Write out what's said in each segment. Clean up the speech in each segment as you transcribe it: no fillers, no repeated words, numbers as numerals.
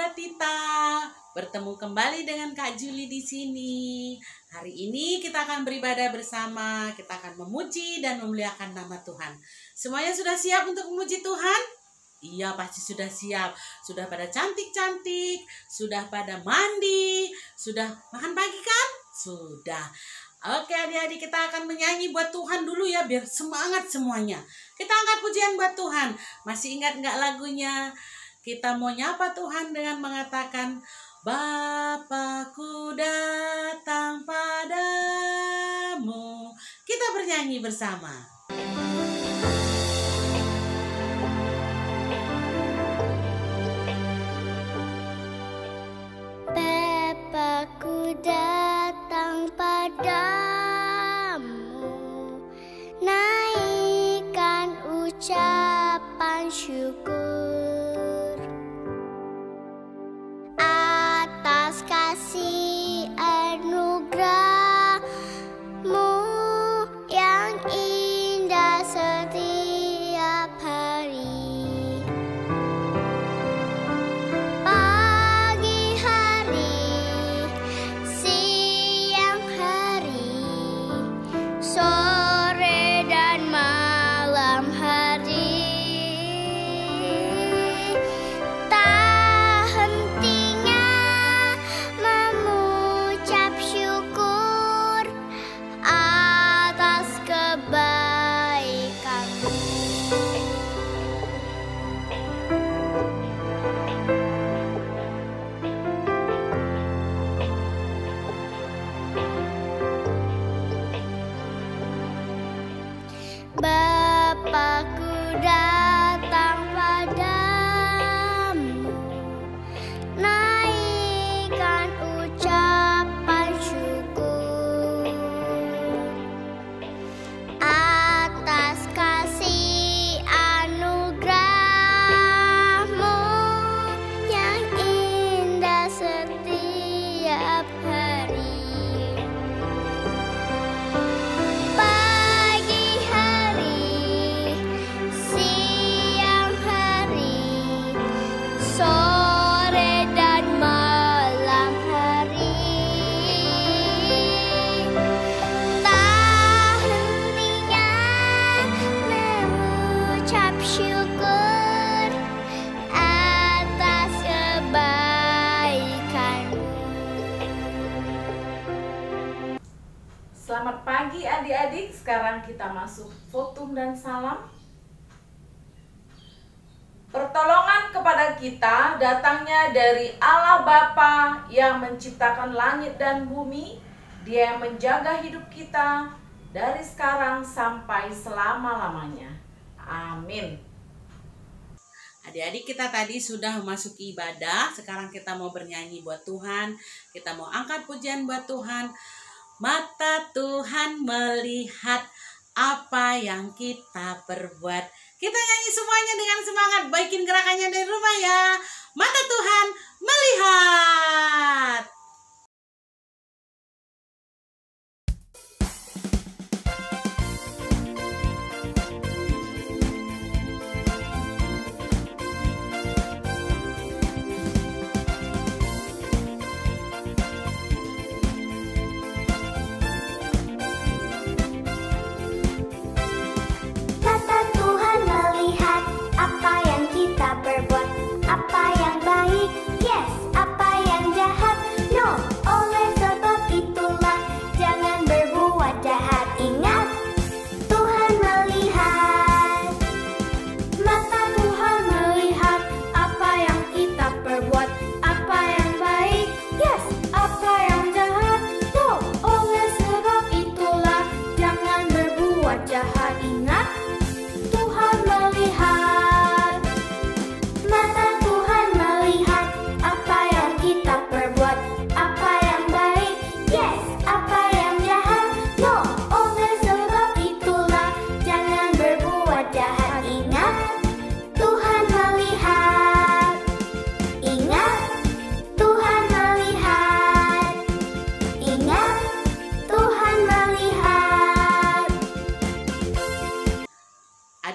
sahabat Tita, bertemu kembali dengan Kak Juli di sini. Hari ini kita akan beribadah bersama, kita akan memuji dan memuliakan nama Tuhan. Semuanya sudah siap untuk memuji Tuhan? Iya, pasti sudah siap. Sudah pada cantik-cantik, sudah pada mandi, sudah makan pagi kan? Sudah. Oke adik-adik, kita akan menyanyi buat Tuhan dulu ya, biar semangat semuanya. Kita angkat pujian buat Tuhan. Masih ingat nggak lagunya? Kita mau nyapa Tuhan dengan mengatakan, Bapakku datang padamu. Kita bernyanyi bersama. Bapakku datang padamu, naikkan ucapan syukur atas kasih anugerah-Mu yang indah setiap hari. Pagi hari, siang hari, sore dan malam hari, tak hentinya mengucap syukur atas kebaikan-Mu. Bapakku datang padamu, naikkan ucapan syukur atas kasih anugerah-Mu yang indah setiap hari. Pagi hari, siang hari, sore dan malam hari, tak hentinya mengucap syukur atas kebaikan-Mu. Selamat pagi adik-adik, sekarang kita masuk fotum dan salam. Pertolongan kepada kita datangnya dari Allah Bapa yang menciptakan langit dan bumi. Dia yang menjaga hidup kita dari sekarang sampai selama-lamanya. Amin. Adik-adik, kita tadi sudah memasuki ibadah. Sekarang kita mau bernyanyi buat Tuhan. Kita mau angkat pujian buat Tuhan. Mata Tuhan melihat apa yang kita perbuat. Kita nyanyi semuanya dengan semangat. Baikin gerakannya dari rumah ya. Mata Tuhan melihat. Mata Tuhan melihat apa yang kita perbuat, apa yang baik, yes, apa yang jahat.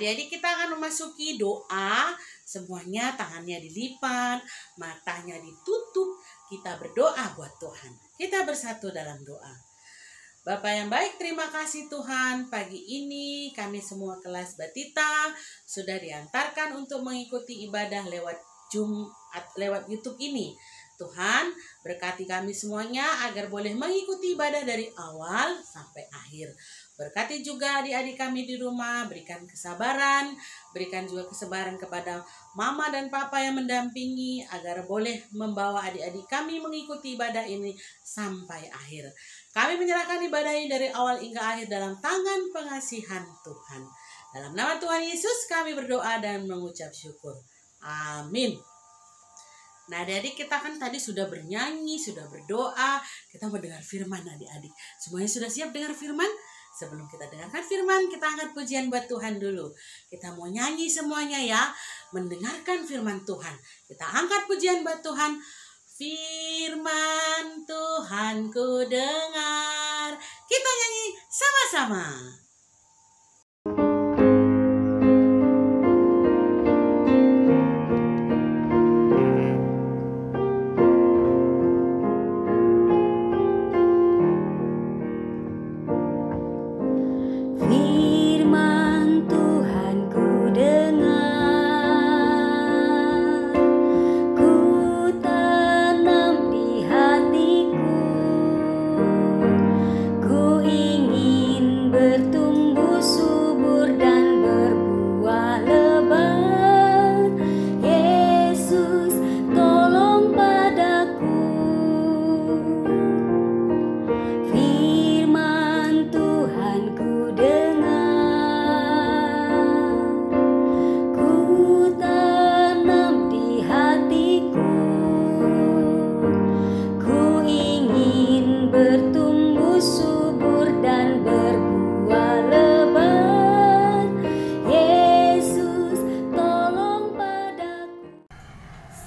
jadi kita akan memasuki doa. Semuanya tangannya dilipat, matanya ditutup. Kita berdoa buat Tuhan. Kita bersatu dalam doa. Bapak yang baik, terima kasih Tuhan. Pagi ini kami semua kelas Batita sudah diantarkan untuk mengikuti ibadah lewat YouTube ini. Tuhan, berkati kami semuanya agar boleh mengikuti ibadah dari awal sampai akhir. Berkati juga adik-adik kami di rumah, berikan kesabaran, berikan juga kesabaran kepada mama dan papa yang mendampingi agar boleh membawa adik-adik kami mengikuti ibadah ini sampai akhir. Kami menyerahkan ibadah ini dari awal hingga akhir dalam tangan pengasihan Tuhan. Dalam nama Tuhan Yesus kami berdoa dan mengucap syukur. Amin. Nah, adik-adik, kita kan tadi sudah bernyanyi, sudah berdoa, kita mendengar firman adik-adik. Semuanya sudah siap dengar firman? Sebelum kita dengarkan firman, kita angkat pujian buat Tuhan dulu. Kita mau nyanyi semuanya ya, mendengarkan firman Tuhan. Kita angkat pujian buat Tuhan. Firman Tuhan ku dengar. Kita nyanyi sama-sama.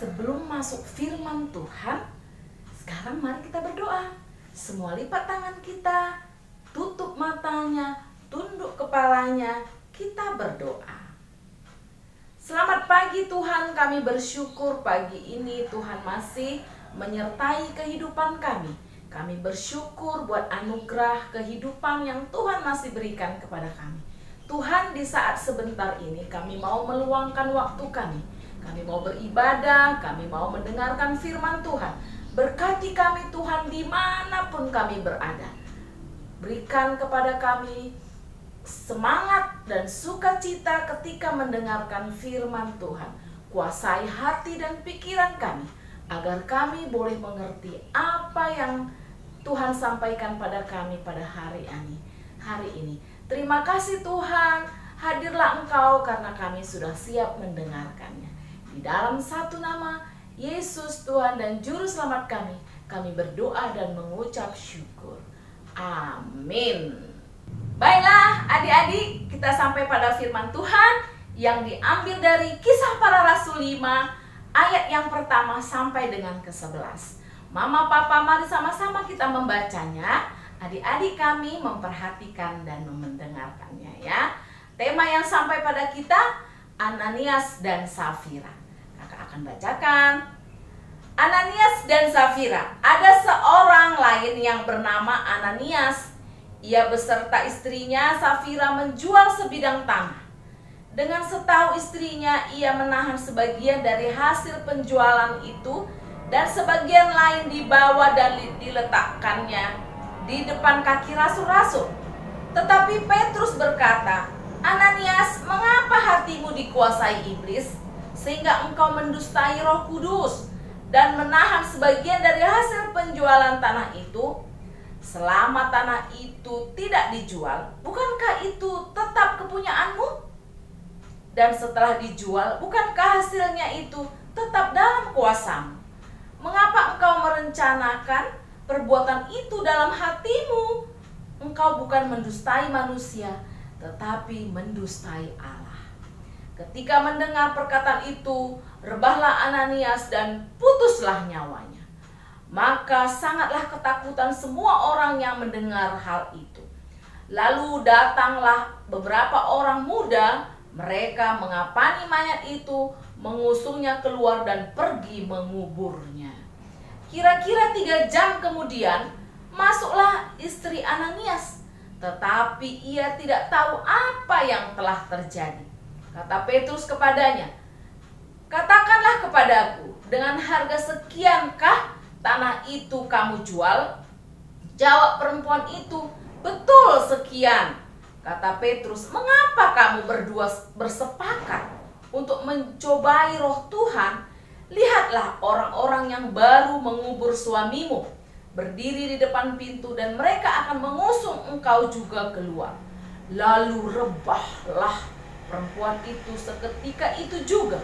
Sebelum masuk firman Tuhan, sekarang mari kita berdoa. Semua lipat tangan kita, tutup matanya, tunduk kepalanya, kita berdoa. Selamat pagi Tuhan, kami bersyukur pagi ini Tuhan masih menyertai kehidupan kami. Kami bersyukur buat anugerah kehidupan yang Tuhan masih berikan kepada kami. Tuhan, di saat sebentar ini kami mau meluangkan waktu kami. Kami mau beribadah, kami mau mendengarkan firman Tuhan. Berkati kami Tuhan dimanapun kami berada. Berikan kepada kami semangat dan sukacita ketika mendengarkan firman Tuhan. Kuasai hati dan pikiran kami, agar kami boleh mengerti apa yang Tuhan sampaikan pada kami pada hari ini. Terima kasih Tuhan, hadirlah Engkau karena kami sudah siap mendengarkannya. Di dalam satu nama, Yesus Tuhan dan Juru Selamat kami berdoa dan mengucap syukur. Amin. Baiklah adik-adik, kita sampai pada firman Tuhan yang diambil dari Kisah Para Rasul 5, ayat yang pertama sampai dengan ke-11. Mama, Papa, mari sama-sama kita membacanya. Adik-adik kami memperhatikan dan mendengarkannya ya. Tema yang sampai pada kita, Ananias dan Safira. Kakak akan bacakan. Ananias dan Safira. Ada seorang lain yang bernama Ananias. Ia beserta istrinya Safira menjual sebidang tanah. Dengan setahu istrinya, ia menahan sebagian dari hasil penjualan itu dan sebagian lain dibawa dan diletakkannya di depan kaki rasul-rasul. Tetapi Petrus berkata, Ananias, mengapa hatimu dikuasai iblis, sehingga engkau mendustai Roh Kudus dan menahan sebagian dari hasil penjualan tanah itu? Selama tanah itu tidak dijual, bukankah itu tetap kepunyaanmu? Dan setelah dijual, bukankah hasilnya itu tetap dalam kuasamu? Mengapa engkau merencanakan perbuatan itu dalam hatimu? Engkau bukan mendustai manusia, tetapi mendustai Allah. Ketika mendengar perkataan itu, rebahlah Ananias dan putuslah nyawanya. Maka sangatlah ketakutan semua orang yang mendengar hal itu. Lalu datanglah beberapa orang muda Mereka mengapani mayat itu, mengusungnya keluar dan pergi menguburnya. Kira-kira 3 jam kemudian, masuklah istri Ananias. Tetapi ia tidak tahu apa yang telah terjadi. Kata Petrus kepadanya, "Katakanlah kepadaku, dengan harga sekiankah tanah itu kamu jual?" Jawab perempuan itu, "Betul sekian." Kata Petrus, "Mengapa kamu berdua bersepakat untuk mencobai roh Tuhan? Lihatlah, orang-orang yang baru mengubur suamimu berdiri di depan pintu dan mereka akan mengusung engkau juga keluar." Lalu rebahlah perempuan itu seketika itu juga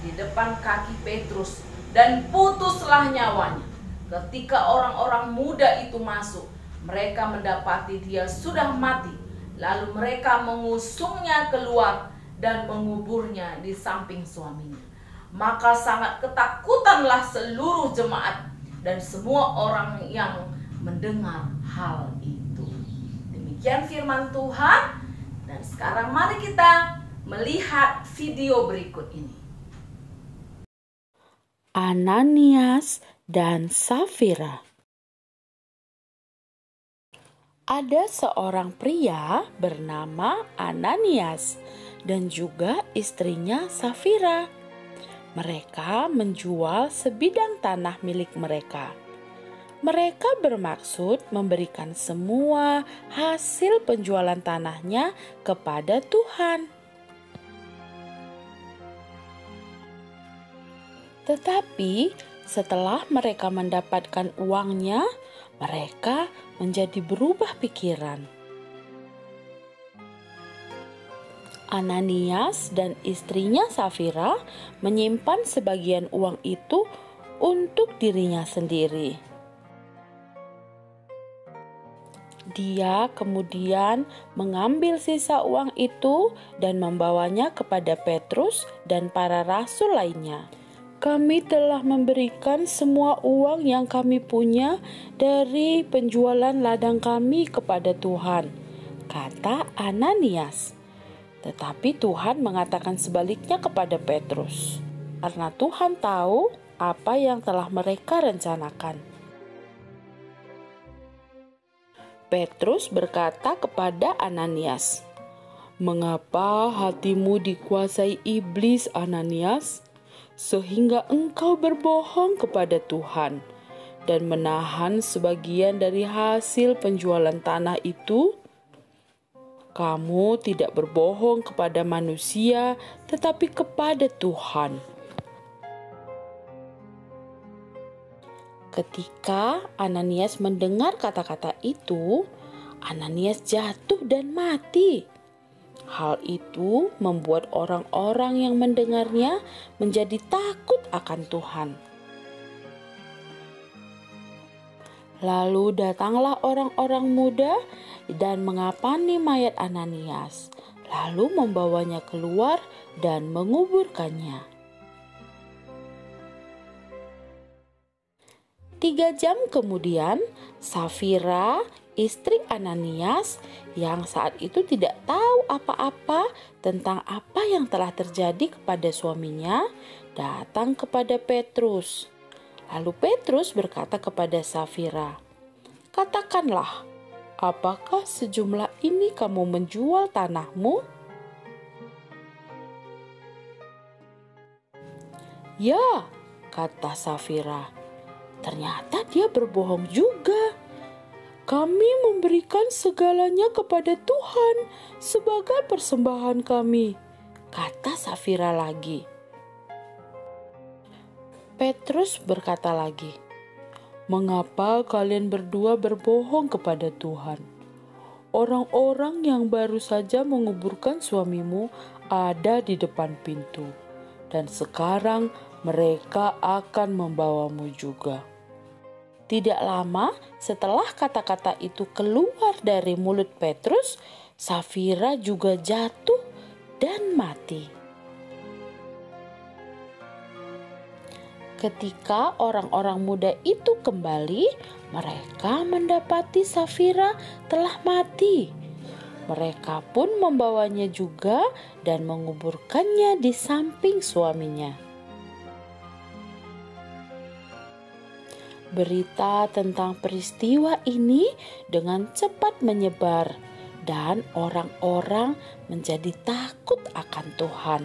di depan kaki Petrus dan putuslah nyawanya. Ketika orang-orang muda itu masuk, mereka mendapati dia sudah mati. Lalu mereka mengusungnya keluar dan menguburnya di samping suaminya. Maka sangat ketakutanlah seluruh jemaat dan semua orang yang mendengar hal itu. Demikian firman Tuhan. Dan sekarang mari kita melihat video berikut ini. Ananias dan Safira. Ada seorang pria bernama Ananias dan juga istrinya Safira. Mereka menjual sebidang tanah milik mereka. Mereka bermaksud memberikan semua hasil penjualan tanahnya kepada Tuhan. Tetapi setelah mereka mendapatkan uangnya, mereka menjadi berubah pikiran. Ananias dan istrinya Safira menyimpan sebagian uang itu untuk dirinya sendiri. Dia kemudian mengambil sisa uang itu dan membawanya kepada Petrus dan para rasul lainnya. "Kami telah memberikan semua uang yang kami punya dari penjualan ladang kami kepada Tuhan," kata Ananias. Tetapi Tuhan mengatakan sebaliknya kepada Petrus, karena Tuhan tahu apa yang telah mereka rencanakan. Petrus berkata kepada Ananias, "Mengapa hatimu dikuasai iblis, Ananias, sehingga engkau berbohong kepada Tuhan dan menahan sebagian dari hasil penjualan tanah itu? Kamu tidak berbohong kepada manusia, tetapi kepada Tuhan." Ketika Ananias mendengar kata-kata itu, Ananias jatuh dan mati. Hal itu membuat orang-orang yang mendengarnya menjadi takut akan Tuhan. Lalu datanglah orang-orang muda dan mengapani mayat Ananias, lalu membawanya keluar dan menguburkannya. 3 jam kemudian, Safira, istri Ananias, yang saat itu tidak tahu apa-apa tentang apa yang telah terjadi kepada suaminya, datang kepada Petrus. Lalu Petrus berkata kepada Safira, "Katakanlah, apakah sejumlah ini kamu menjual tanahmu?" "Ya," kata Safira. Ternyata dia berbohong juga. "Kami memberikan segalanya kepada Tuhan sebagai persembahan kami," kata Safira lagi. Petrus berkata lagi, "Mengapa kalian berdua berbohong kepada Tuhan? Orang-orang yang baru saja menguburkan suamimu ada di depan pintu, dan sekarang mereka akan membawamu juga." Tidak lama setelah kata-kata itu keluar dari mulut Petrus, Safira juga jatuh dan mati. Ketika orang-orang muda itu kembali, mereka mendapati Safira telah mati. Mereka pun membawanya juga dan menguburkannya di samping suaminya. Berita tentang peristiwa ini dengan cepat menyebar dan orang-orang menjadi takut akan Tuhan.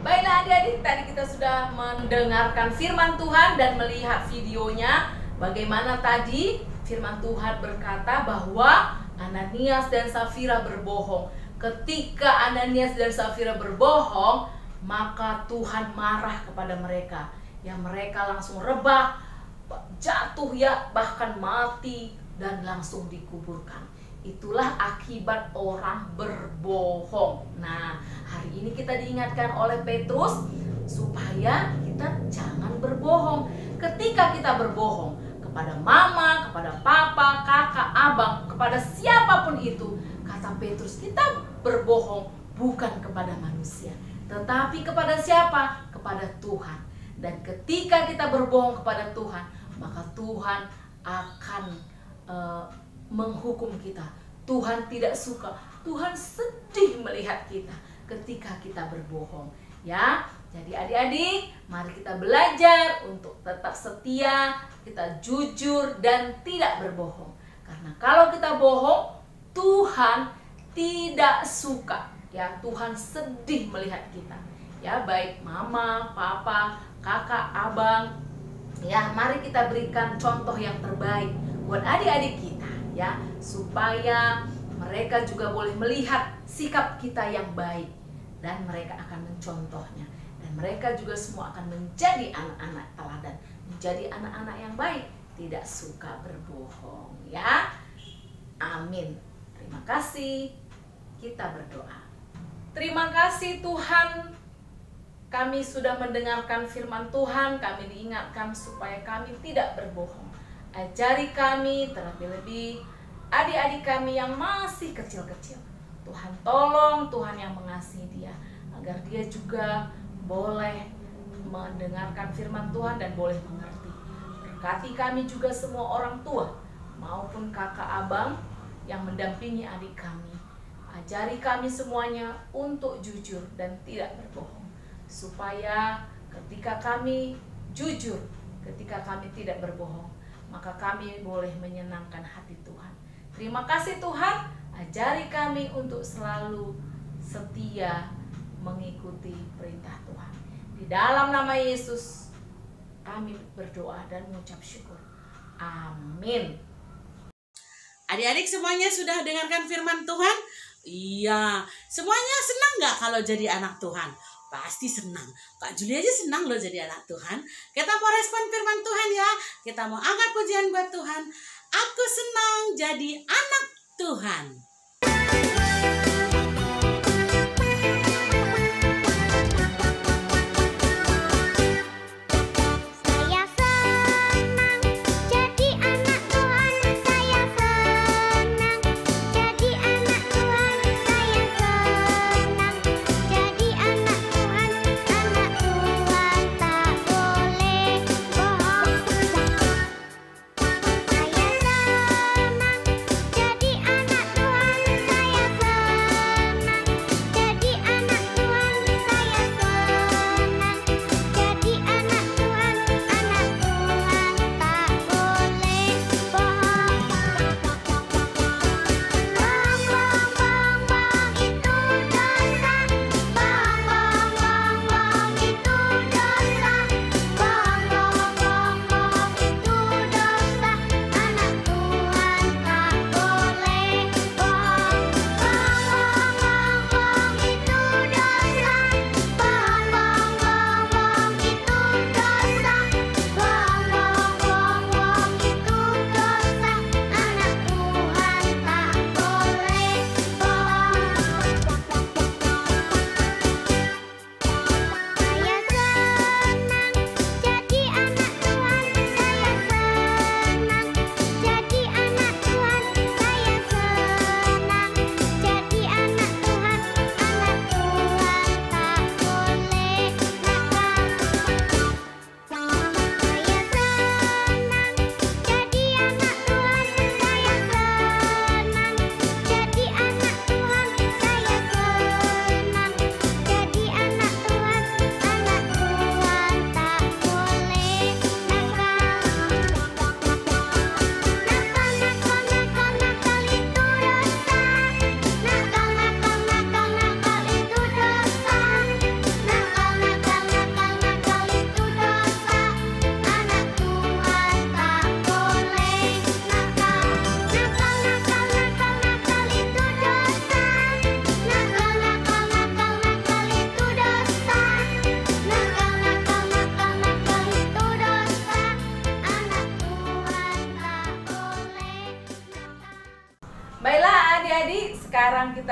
Baiklah adik-adik, tadi kita sudah mendengarkan firman Tuhan dan melihat videonya. Bagaimana tadi firman Tuhan berkata bahwa Ananias dan Safira berbohong. Ketika Ananias dan Safira berbohong, maka Tuhan marah kepada mereka. Ya, mereka langsung rebah, jatuh ya, bahkan mati dan langsung dikuburkan. Itulah akibat orang berbohong. Nah, hari ini kita diingatkan oleh Petrus supaya kita jangan berbohong. Ketika kita berbohong kepada mama, kepada papa, kakak, abang, kepada siapapun itu, kata Petrus, kita berbohong bukan kepada manusia, tetapi kepada siapa? Kepada Tuhan. Dan ketika kita berbohong kepada Tuhan, maka Tuhan akan menghukum kita. Tuhan tidak suka, Tuhan sedih melihat kita ketika kita berbohong. Ya, jadi adik-adik, mari kita belajar untuk tetap setia, kita jujur dan tidak berbohong. Karena kalau kita bohong, Tuhan tidak suka. Ya, Tuhan sedih melihat kita. Ya, baik mama, papa, kakak, abang. Ya, mari kita berikan contoh yang terbaik buat adik-adik kita, ya, supaya mereka juga boleh melihat sikap kita yang baik dan mereka akan mencontohnya. Dan mereka juga semua akan menjadi anak-anak teladan, menjadi anak-anak yang baik, tidak suka berbohong, ya. Amin. Terima kasih. Kita berdoa. Terima kasih Tuhan, kami sudah mendengarkan firman Tuhan, kami diingatkan supaya kami tidak berbohong. Ajari kami, terlebih-lebih adik-adik kami yang masih kecil-kecil. Tuhan tolong, Tuhan yang mengasihi dia, agar dia juga boleh mendengarkan firman Tuhan dan boleh mengerti. Berkati kami juga semua orang tua maupun kakak abang yang mendampingi adik kami. Ajari kami semuanya untuk jujur dan tidak berbohong, supaya ketika kami jujur, ketika kami tidak berbohong, maka kami boleh menyenangkan hati Tuhan. Terima kasih Tuhan, ajari kami untuk selalu setia mengikuti perintah Tuhan. Di dalam nama Yesus kami berdoa dan mengucap syukur. Amin. Adik-adik semuanya sudah dengarkan firman Tuhan? Iya, semuanya senang nggak kalau jadi anak Tuhan? Pasti senang. Kak Juli aja senang loh jadi anak Tuhan. Kita mau respon firman Tuhan ya. Kita mau angkat pujian buat Tuhan. Aku senang jadi anak Tuhan. Saya senang jadi anak Tuhan, saya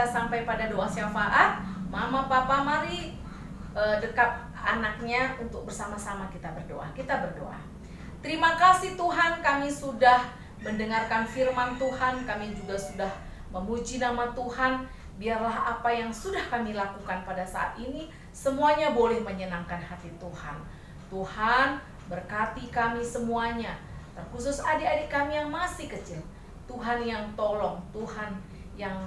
kita sampai pada doa syafaat, Mama, Papa, mari dekat anaknya untuk bersama-sama kita berdoa. Kita berdoa. Terima kasih Tuhan, kami sudah mendengarkan firman Tuhan, kami juga sudah memuji nama Tuhan. Biarlah apa yang sudah kami lakukan pada saat ini semuanya boleh menyenangkan hati Tuhan. Tuhan berkati kami semuanya, terkhusus adik-adik kami yang masih kecil. Tuhan yang tolong, Tuhan yang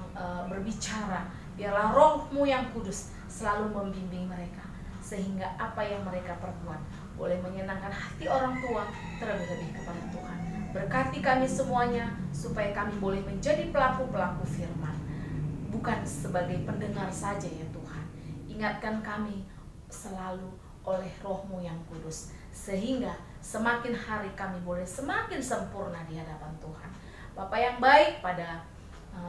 berbicara. Biarlah Roh-Mu yang kudus selalu membimbing mereka, sehingga apa yang mereka perbuat boleh menyenangkan hati orang tua, terlebih-lebih kepada Tuhan. Berkati kami semuanya supaya kami boleh menjadi pelaku-pelaku firman, bukan sebagai pendengar saja ya Tuhan. Ingatkan kami selalu oleh Roh-Mu yang kudus, sehingga semakin hari kami boleh semakin sempurna di hadapan Tuhan. Bapa yang baik, pada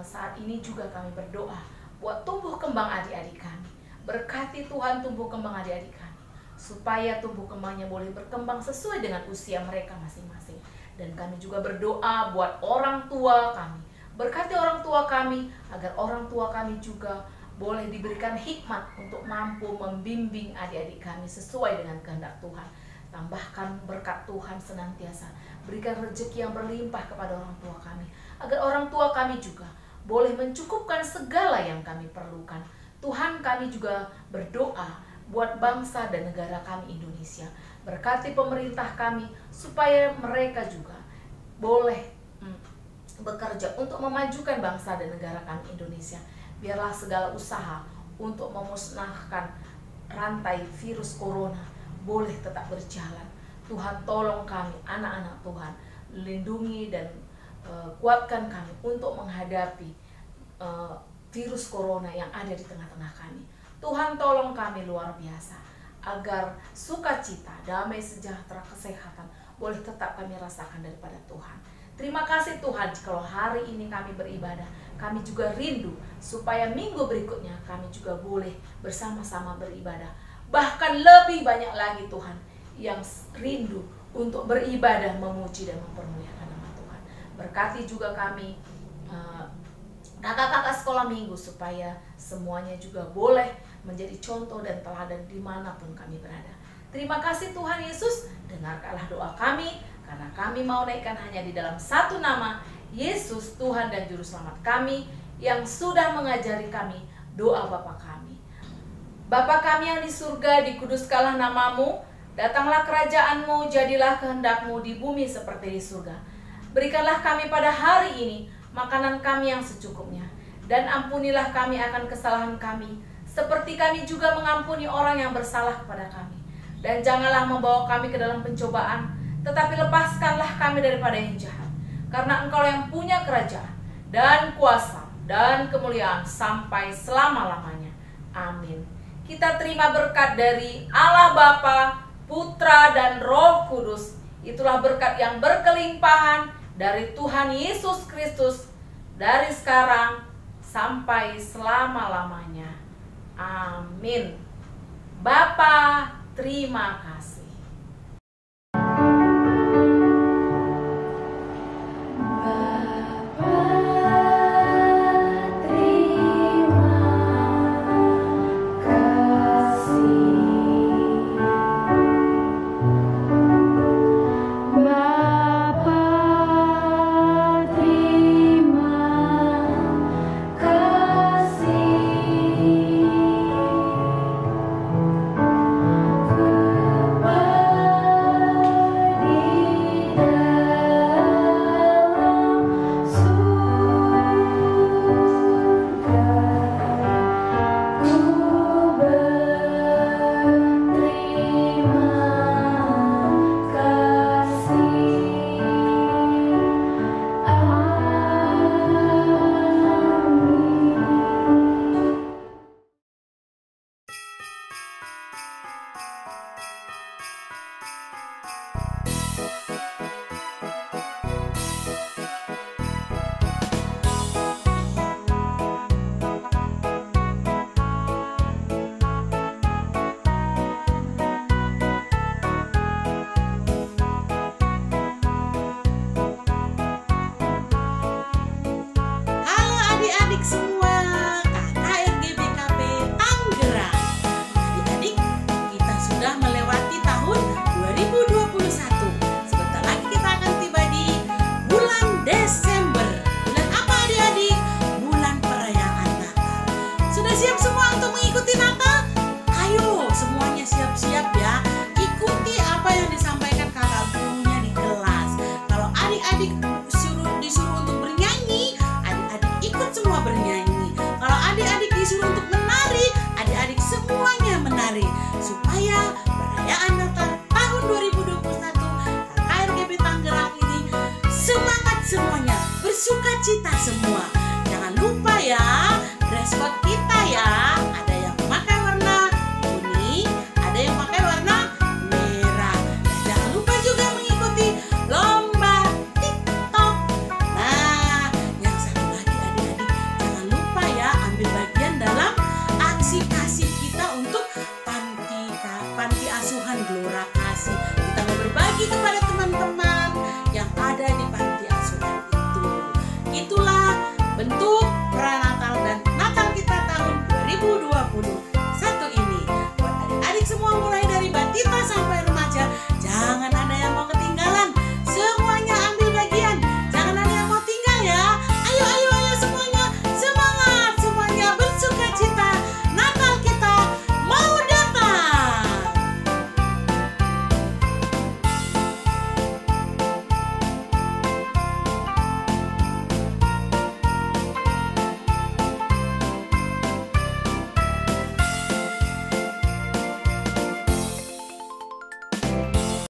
saat ini juga kami berdoa buat tumbuh kembang adik-adik kami. Berkati Tuhan tumbuh kembang adik-adik kami, supaya tumbuh kembangnya boleh berkembang sesuai dengan usia mereka masing-masing. Dan kami juga berdoa buat orang tua kami. Berkati orang tua kami, agar orang tua kami juga boleh diberikan hikmat untuk mampu membimbing adik-adik kami sesuai dengan kehendak Tuhan. Tambahkan berkat Tuhan senantiasa. Berikan rezeki yang berlimpah kepada orang tua kami, agar orang tua kami juga boleh mencukupkan segala yang kami perlukan. Tuhan, kami juga berdoa buat bangsa dan negara kami Indonesia. Berkati pemerintah kami supaya mereka juga boleh bekerja untuk memajukan bangsa dan negara kami Indonesia. Biarlah segala usaha untuk memusnahkan rantai virus corona boleh tetap berjalan. Tuhan, tolong kami, anak-anak Tuhan, lindungi dan kuatkan kami untuk menghadapi virus corona yang ada di tengah-tengah kami. Tuhan, tolong kami luar biasa, agar sukacita, damai, sejahtera, kesehatan boleh tetap kami rasakan daripada Tuhan. Terima kasih Tuhan, kalau hari ini kami beribadah, kami juga rindu supaya minggu berikutnya kami juga boleh bersama-sama beribadah. Bahkan lebih banyak lagi Tuhan yang rindu untuk beribadah, memuji dan mempermuliakan nama Tuhan. Berkati juga kami kakak-kakak sekolah minggu, supaya semuanya juga boleh menjadi contoh dan teladan dimanapun kami berada. Terima kasih Tuhan Yesus, dengarkanlah doa kami, karena kami mau naikkan hanya di dalam satu nama, Yesus Tuhan dan Juru Selamat kami, yang sudah mengajari kami doa Bapa kami. Bapa kami yang di surga, dikuduskanlah namamu, datanglah kerajaan-Mu, jadilah kehendak-Mu di bumi seperti di surga. Berikanlah kami pada hari ini makanan kami yang secukupnya, dan ampunilah kami akan kesalahan kami, seperti kami juga mengampuni orang yang bersalah kepada kami. Dan janganlah membawa kami ke dalam pencobaan, tetapi lepaskanlah kami daripada yang jahat. Karena Engkau yang punya kerajaan, dan kuasa, dan kemuliaan sampai selama-lamanya. Amin. Kita terima berkat dari Allah Bapa, Putra, dan Roh Kudus. Itulah berkat yang berkelimpahan dari Tuhan Yesus Kristus, dari sekarang sampai selama-lamanya. Amin. Bapa, terima kasih. Bapa Sudah siap semua untuk mengikuti Natal? Ayo semuanya siap-siap ya. Ikuti apa yang disampaikan kakak gurunya di kelas. Kalau adik-adik disuruh untuk bernyanyi, adik-adik ikut semua bernyanyi. Kalau adik-adik disuruh untuk menari, adik-adik semuanya menari. Supaya perayaan Natal tahun 2021 KKRGB Tangerang ini semangat semuanya, bersuka cita semua. Jangan lupa ya, dress code kita ya. Ada yang pakai warna kuning, ada yang pakai warna merah. Dan jangan lupa juga mengikuti lomba TikTok. Nah, yang satu lagi adik-adik, jangan lupa ya ambil bagian dalam aksi kasih kita untuk panti asuhan Gelora Kasih. Kita mau berbagi kepada teman-teman yang ada di panti asuhan itu. Itulah bentuk Pranatal dan Natal kita tahun 2021 ini. Buat adik-adik semua mulai dari batita sampai